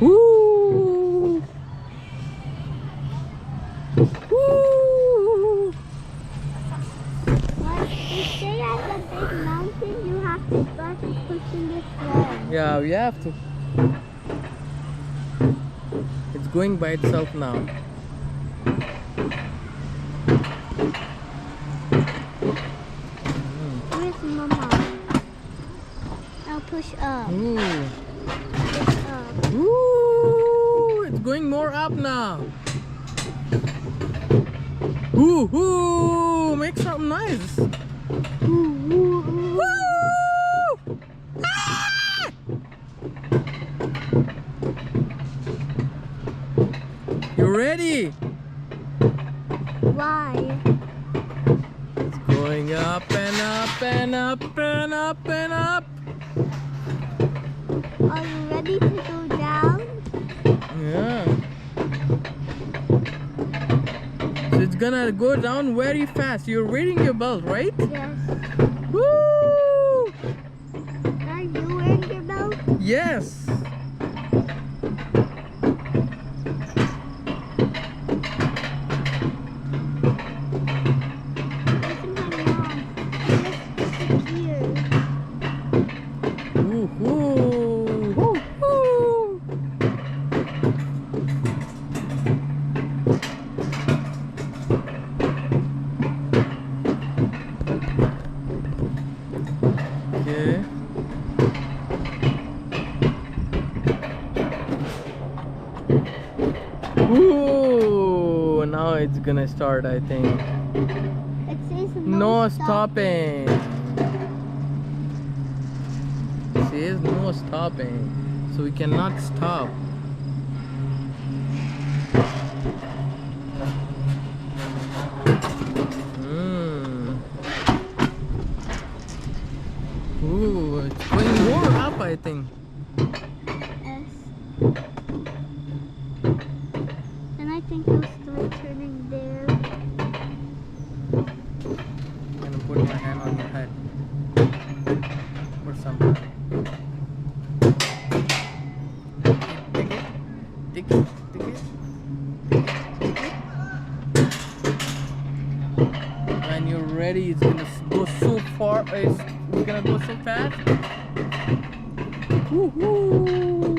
Woo! Woo! But to stay at the big mountain, you have to start pushing this way. Yeah, we have to. It's going by itself now. Where's Mama? Now push up. Ooh. Push up. Ooh, it's going more up now. Ooh, ooh, make something nice. Woo! Ah! You ready? Why? It's going up and up and up and up and up. Are you ready to go down? Yeah. So it's gonna go down very fast. You're wearing your belt, right? Yes. Woo! Are you wearing your belt? Yes. Listen to my mom. Just disappear. Ooh, ooh, ooh, ooh. Okay. Ooh, now it's gonna start, I think. It says No stopping. It says no stopping. So we cannot stop. Ooh, it's going more up, I think. Yes. And I think you'll start turning there. I'm gonna put my hand on your head. Or something. Take it. Take it. When you're ready, it's gonna go so far. It's gonna go so fast. Woohoo!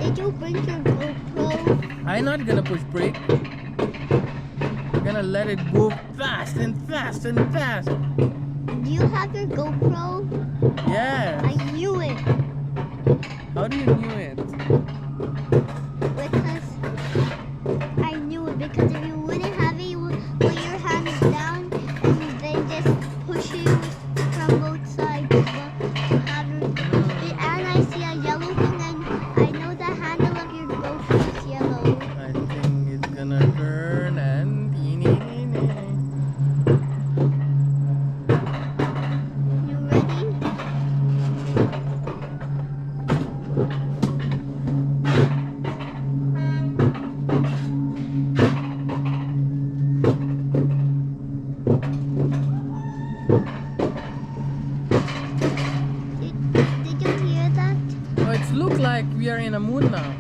Did you bring your GoPro? I'm not gonna push brake. I'm gonna let it go fast and fast and fast. Do you have your GoPro? Yes. I knew it. How do you knew it? Because I knew it. Because if you wouldn't have it, you would put your hands down and then just push you from both sides. And I see a yellow thing, and I know the handle of your GoPro is yellow. I think it's gonna turn and You ready? Did you hear that? Oh, it looks like we are in a moon now.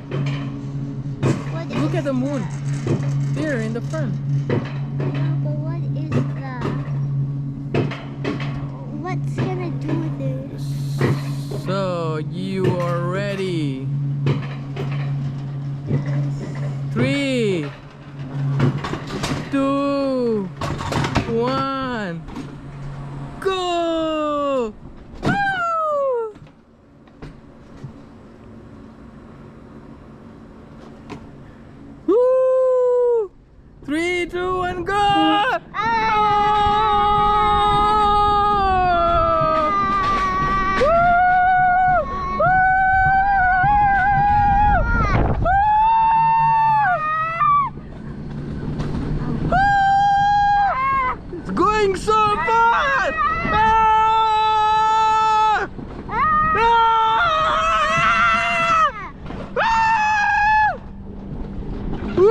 What Look is at the moon. Here in the front. But what is that? What's gonna do this? So you are ready. 3, 2, 1, go! Woo! Woo! 3, 2, 1, go! It's going so fast! Ah! Ah! Woo!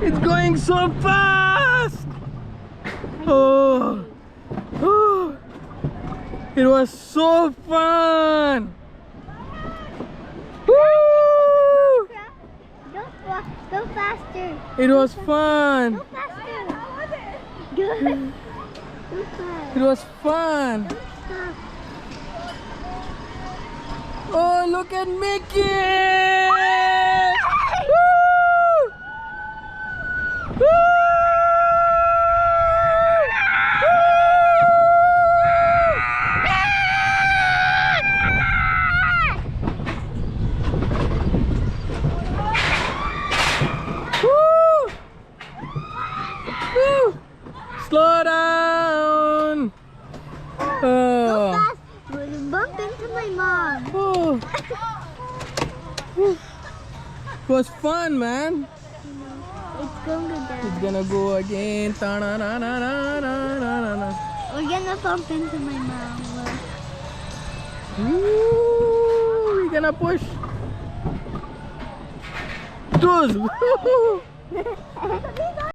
It's going so fast. Oh, oh. It was so fun. Woo! Go faster. It was fun. Go faster. Good. Go fast. It was fun. Don't stop. Oh, look at Mickey! Woo! Woo! Woo! Woo! Slow down. Go Oh. fast. We'll bump into my mom. Oh. It was fun, man. It's going to go It's down. gonna go again. Ta-na-na-na-na-na-na-na. We're gonna bump into my mom. Woo! We're gonna push. Dos.